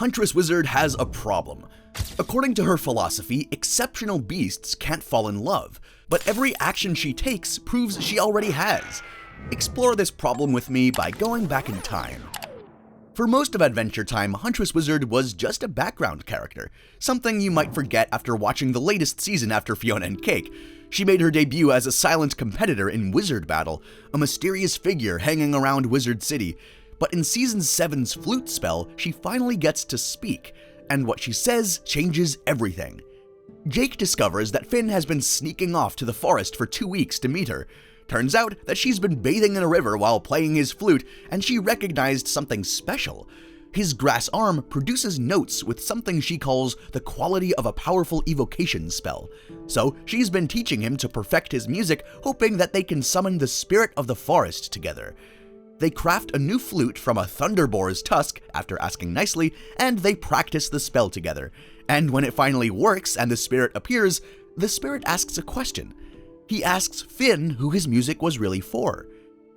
Huntress Wizard has a problem. According to her philosophy, exceptional beasts can't fall in love, but every action she takes proves she already has. Explore this problem with me by going back in time. For most of Adventure Time, Huntress Wizard was just a background character, something you might forget after watching the latest season after Fionna and Cake. She made her debut as a silent competitor in Wizard Battle, a mysterious figure hanging around Wizard City. But in Season 7's flute spell, she finally gets to speak, and what she says changes everything. Jake discovers that Finn has been sneaking off to the forest for 2 weeks to meet her. Turns out that she's been bathing in a river while playing his flute, and she recognized something special. His grass arm produces notes with something she calls the quality of a powerful evocation spell. So she's been teaching him to perfect his music, hoping that they can summon the spirit of the forest together. They craft a new flute from a thunderboar's tusk after asking nicely, and they practice the spell together. And when it finally works and the spirit appears, the spirit asks a question. He asks Finn who his music was really for.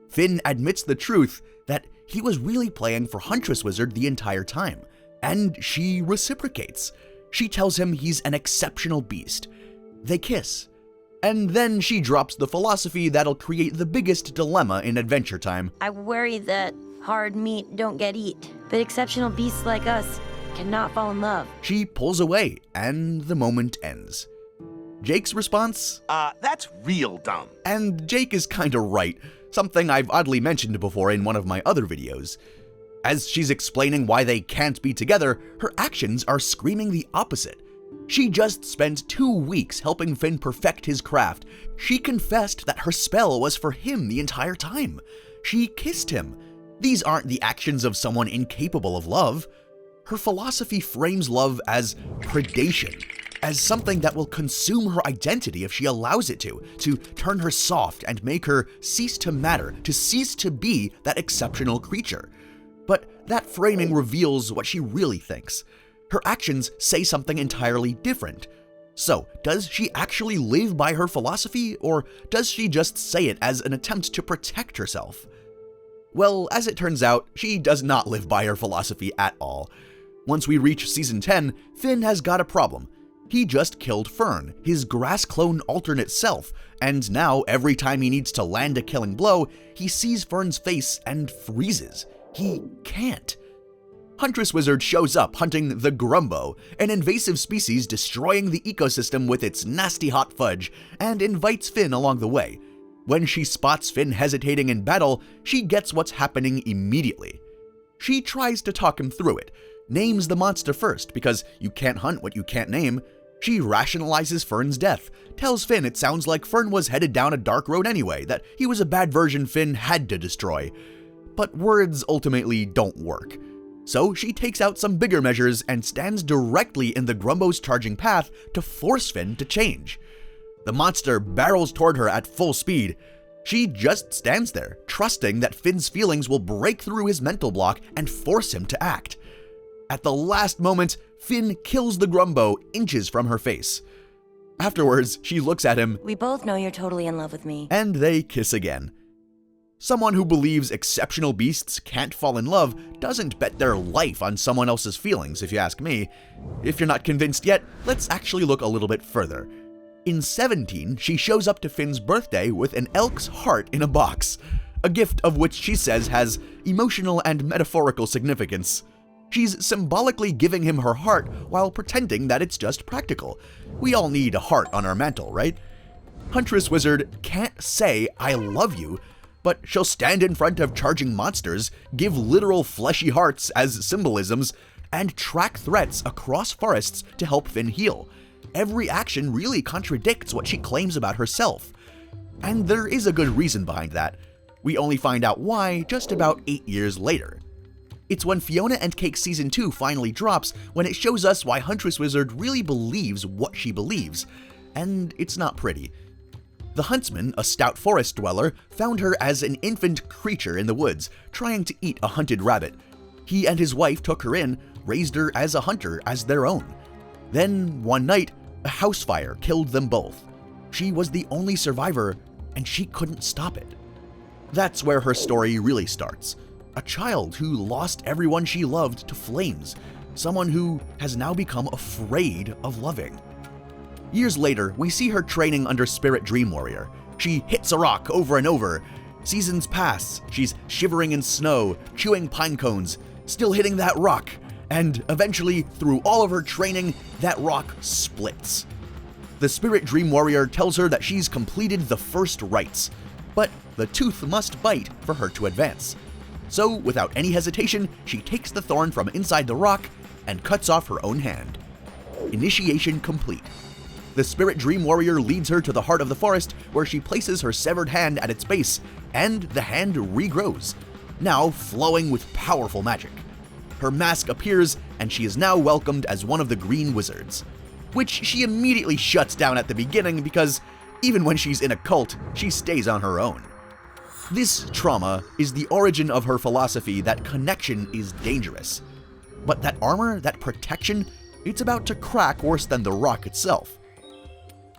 Finn admits the truth that he was really playing for Huntress Wizard the entire time, and she reciprocates. She tells him he's an exceptional beast. They kiss. And then she drops the philosophy that'll create the biggest dilemma in Adventure Time. I worry that hard meat don't get eat, but exceptional beasts like us cannot fall in love. She pulls away, and the moment ends. Jake's response? That's real dumb. And Jake is kinda right, something I've oddly mentioned before in one of my other videos. As she's explaining why they can't be together, her actions are screaming the opposite. She just spent 2 weeks helping Finn perfect his craft. She confessed that her spell was for him the entire time. She kissed him. These aren't the actions of someone incapable of love. Her philosophy frames love as predation, as something that will consume her identity if she allows it to turn her soft and make her cease to matter, to cease to be that exceptional creature. But that framing reveals what she really thinks. Her actions say something entirely different. So, does she actually live by her philosophy, or does she just say it as an attempt to protect herself? Well, as it turns out, she does not live by her philosophy at all. Once we reach Season 10, Finn has got a problem. He just killed Fern, his grass clone alternate self, and now every time he needs to land a killing blow, he sees Fern's face and freezes. He can't. Huntress Wizard shows up hunting the Grumbo, an invasive species destroying the ecosystem with its nasty hot fudge, and invites Finn along the way. When she spots Finn hesitating in battle, she gets what's happening immediately. She tries to talk him through it, names the monster first because you can't hunt what you can't name. She rationalizes Fern's death, tells Finn it sounds like Fern was headed down a dark road anyway, that he was a bad version Finn had to destroy. But words ultimately don't work. So she takes out some bigger measures and stands directly in the Grumbo's charging path to force Finn to change. The monster barrels toward her at full speed. She just stands there, trusting that Finn's feelings will break through his mental block and force him to act. At the last moment, Finn kills the Grumbo inches from her face. Afterwards, she looks at him. We both know you're totally in love with me. And they kiss again. Someone who believes exceptional beasts can't fall in love doesn't bet their life on someone else's feelings, if you ask me. If you're not convinced yet, let's actually look a little bit further. In 17, she shows up to Finn's birthday with an elk's heart in a box, a gift of which she says has emotional and metaphorical significance. She's symbolically giving him her heart while pretending that it's just practical. We all need a heart on our mantle, right? Huntress Wizard can't say, "I love you," but she'll stand in front of charging monsters, give literal fleshy hearts as symbolisms, and track threats across forests to help Finn heal. Every action really contradicts what she claims about herself. And there is a good reason behind that. We only find out why just about 8 years later. It's when Fionna and Cake Season 2 finally drops when it shows us why Huntress Wizard really believes what she believes. And it's not pretty. The huntsman, a stout forest dweller, found her as an infant creature in the woods, trying to eat a hunted rabbit. He and his wife took her in, raised her as a hunter as their own. Then, one night, a house fire killed them both. She was the only survivor, and she couldn't stop it. That's where her story really starts. A child who lost everyone she loved to flames. someone who has now become afraid of loving. Years later, we see her training under Spirit Dream Warrior. She hits a rock over and over. Seasons pass, she's shivering in snow, chewing pine cones, still hitting that rock, and eventually, through all of her training, that rock splits. The Spirit Dream Warrior tells her that she's completed the first rites, but the tooth must bite for her to advance. So, without any hesitation, she takes the thorn from inside the rock and cuts off her own hand. Initiation complete. The Spirit Dream Warrior leads her to the heart of the forest, where she places her severed hand at its base, and the hand regrows, now flowing with powerful magic. Her mask appears, and she is now welcomed as one of the Green Wizards, which she immediately shuts down at the beginning because even when she's in a cult, she stays on her own. This trauma is the origin of her philosophy that connection is dangerous. But that armor, that protection, it's about to crack worse than the rock itself.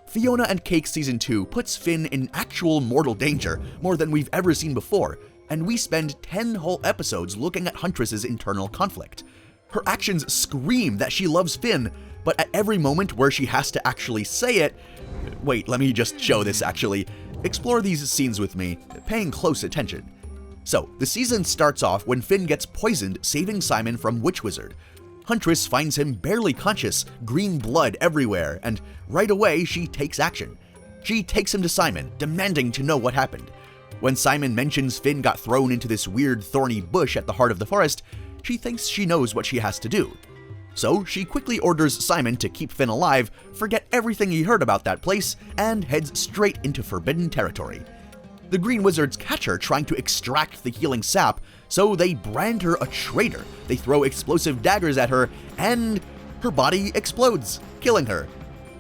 Fionna and Cake Season 2 puts Finn in actual mortal danger more than we've ever seen before, and we spend 10 whole episodes looking at Huntress's internal conflict. Her actions scream that she loves Finn, but at every moment where she has to actually say it— wait, let me just show this actually. Explore these scenes with me, paying close attention. So, the season starts off when Finn gets poisoned saving Simon from Witch Wizard. Huntress finds him barely conscious, green blood everywhere, and right away she takes action. She takes him to Simon, demanding to know what happened. When Simon mentions Finn got thrown into this weird thorny bush at the heart of the forest, she thinks she knows what she has to do. So she quickly orders Simon to keep Finn alive, forget everything he heard about that place, and heads straight into forbidden territory. The Green Wizards catch her trying to extract the healing sap, so they brand her a traitor. They throw explosive daggers at her, and her body explodes, killing her.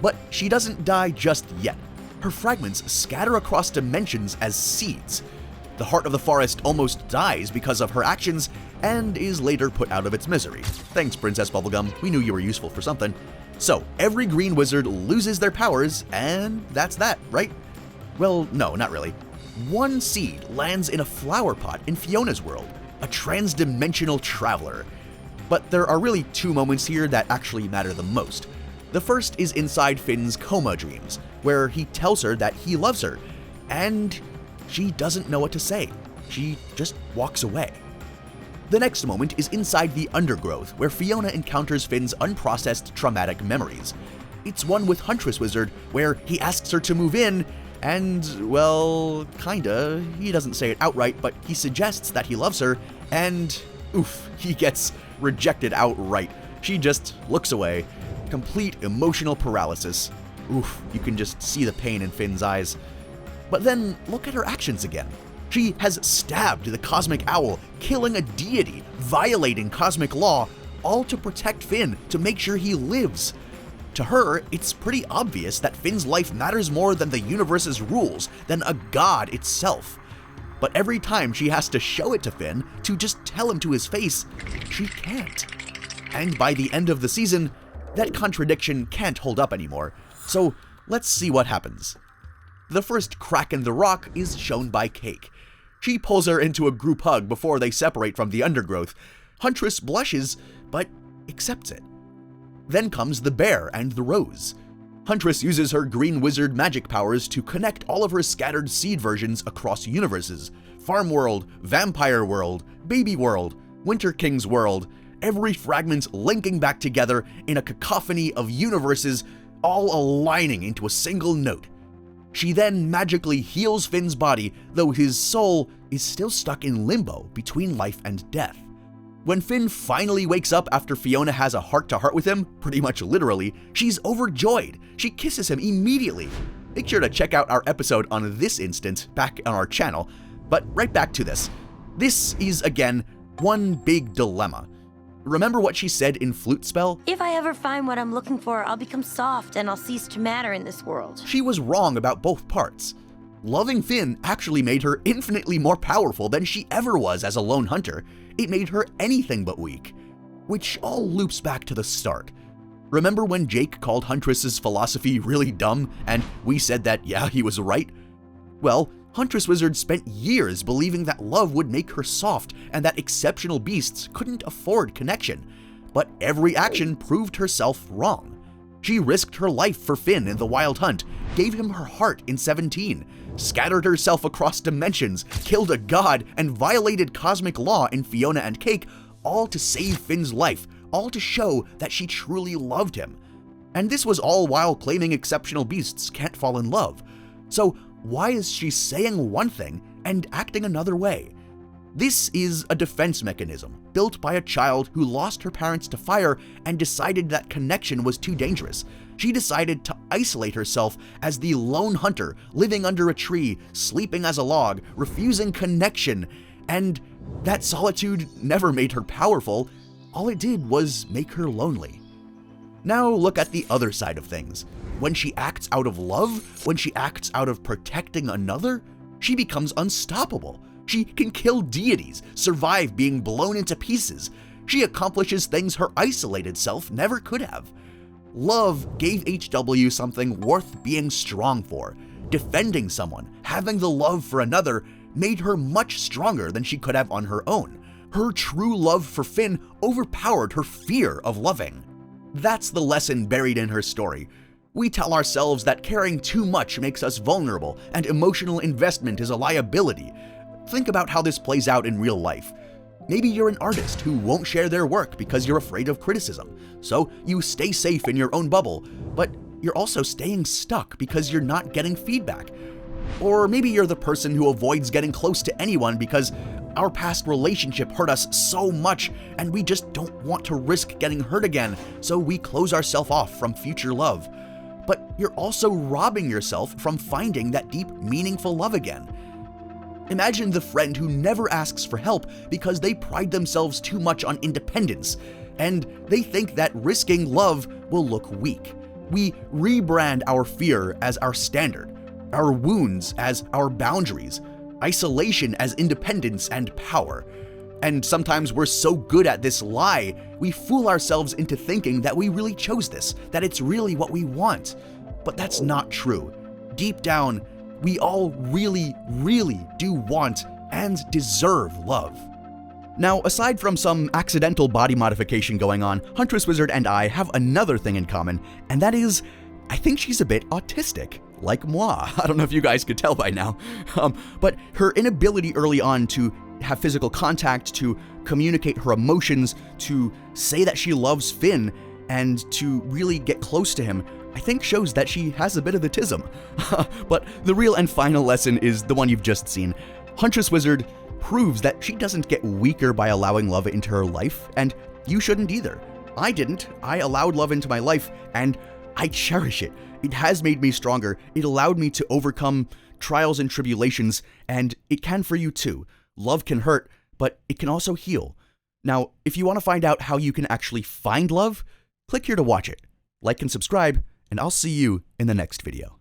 But she doesn't die just yet. Her fragments scatter across dimensions as seeds. The heart of the forest almost dies because of her actions, and is later put out of its misery. Thanks, Princess Bubblegum, we knew you were useful for something. So, every Green Wizard loses their powers, and that's that, right? Well, no, not really. One seed lands in a flower pot in Fiona's world, a trans-dimensional traveler. But there are really two moments here that actually matter the most. The first is inside Finn's coma dreams, where he tells her that he loves her, and she doesn't know what to say. She just walks away. The next moment is inside the undergrowth, where Fionna encounters Finn's unprocessed traumatic memories. It's one with Huntress Wizard, where he asks her to move in, and, well, kinda. He doesn't say it outright, but he suggests that he loves her, and oof, he gets rejected outright. She just looks away. Complete emotional paralysis. Oof, you can just see the pain in Finn's eyes. But then, look at her actions again. She has stabbed the cosmic owl, killing a deity, violating cosmic law, all to protect Finn, to make sure he lives. To her, it's pretty obvious that Finn's life matters more than the universe's rules, than a god itself. But every time she has to show it to Finn, to just tell him to his face, she can't. And by the end of the season, that contradiction can't hold up anymore. So let's see what happens. The first crack in the rock is shown by Cake. She pulls her into a group hug before they separate from the undergrowth. Huntress blushes, but accepts it. Then comes the bear and the rose. Huntress uses her Green Wizard magic powers to connect all of her scattered seed versions across universes. Farm World, Vampire World, Baby World, Winter King's World, every fragment linking back together in a cacophony of universes, all aligning into a single note. She then magically heals Finn's body, though his soul is still stuck in limbo between life and death. When Finn finally wakes up after Fionna has a heart-to-heart with him, pretty much literally, she's overjoyed. She kisses him immediately. Make sure to check out our episode on this instance back on our channel. But right back to this. This is, again, one big dilemma. Remember what she said in Flute Spell? If I ever find what I'm looking for, I'll become soft and I'll cease to matter in this world. She was wrong about both parts. Loving Finn actually made her infinitely more powerful than she ever was as a lone hunter. It made her anything but weak. Which all loops back to the start. Remember when Jake called Huntress's philosophy really dumb, and we said that, yeah, he was right? Well, Huntress Wizard spent years believing that love would make her soft and that exceptional beasts couldn't afford connection. but every action proved herself wrong. She risked her life for Finn in the Wild Hunt, gave him her heart in 17, scattered herself across dimensions, killed a god, and violated cosmic law in Fionna and Cake, all to save Finn's life, all to show that she truly loved him. And this was all while claiming exceptional beasts can't fall in love. So why is she saying one thing and acting another way? This is a defense mechanism built by a child who lost her parents to fire and decided that connection was too dangerous. She decided to isolate herself as the lone hunter, living under a tree, sleeping as a log, refusing connection, and that solitude never made her powerful. All it did was make her lonely. Now look at the other side of things. When she acts out of love, when she acts out of protecting another, she becomes unstoppable. She can kill deities, survive being blown into pieces. She accomplishes things her isolated self never could have. Love gave HW something worth being strong for. Defending someone, having the love for another, made her much stronger than she could have on her own. Her true love for Finn overpowered her fear of loving. That's the lesson buried in her story. We tell ourselves that caring too much makes us vulnerable and emotional investment is a liability. Think about how this plays out in real life. Maybe you're an artist who won't share their work because you're afraid of criticism, so you stay safe in your own bubble, but you're also staying stuck because you're not getting feedback. Or maybe you're the person who avoids getting close to anyone because our past relationship hurt us so much and we just don't want to risk getting hurt again, so we close ourselves off from future love. But you're also robbing yourself from finding that deep, meaningful love again. Imagine the friend who never asks for help because they pride themselves too much on independence, and they think that risking love will look weak. We rebrand our fear as our standard, our wounds as our boundaries, isolation as independence and power. And sometimes we're so good at this lie, we fool ourselves into thinking that we really chose this, that it's really what we want. But that's not true. Deep down, we all really, really do want and deserve love. Now, aside from some accidental body modification going on, Huntress Wizard and I have another thing in common, and that is, I think she's a bit autistic, like moi. I don't know if you guys could tell by now, but her inability early on to have physical contact, to communicate her emotions, to say that she loves Finn, and to really get close to him, I think shows that she has a bit of autism. But the real and final lesson is the one you've just seen. Huntress Wizard proves that she doesn't get weaker by allowing love into her life, and you shouldn't either. I didn't. I allowed love into my life, and I cherish it. It has made me stronger. It allowed me to overcome trials and tribulations, and it can for you too. Love can hurt, but it can also heal. Now, if you want to find out how you can actually find love, click here to watch it. Like and subscribe, and I'll see you in the next video.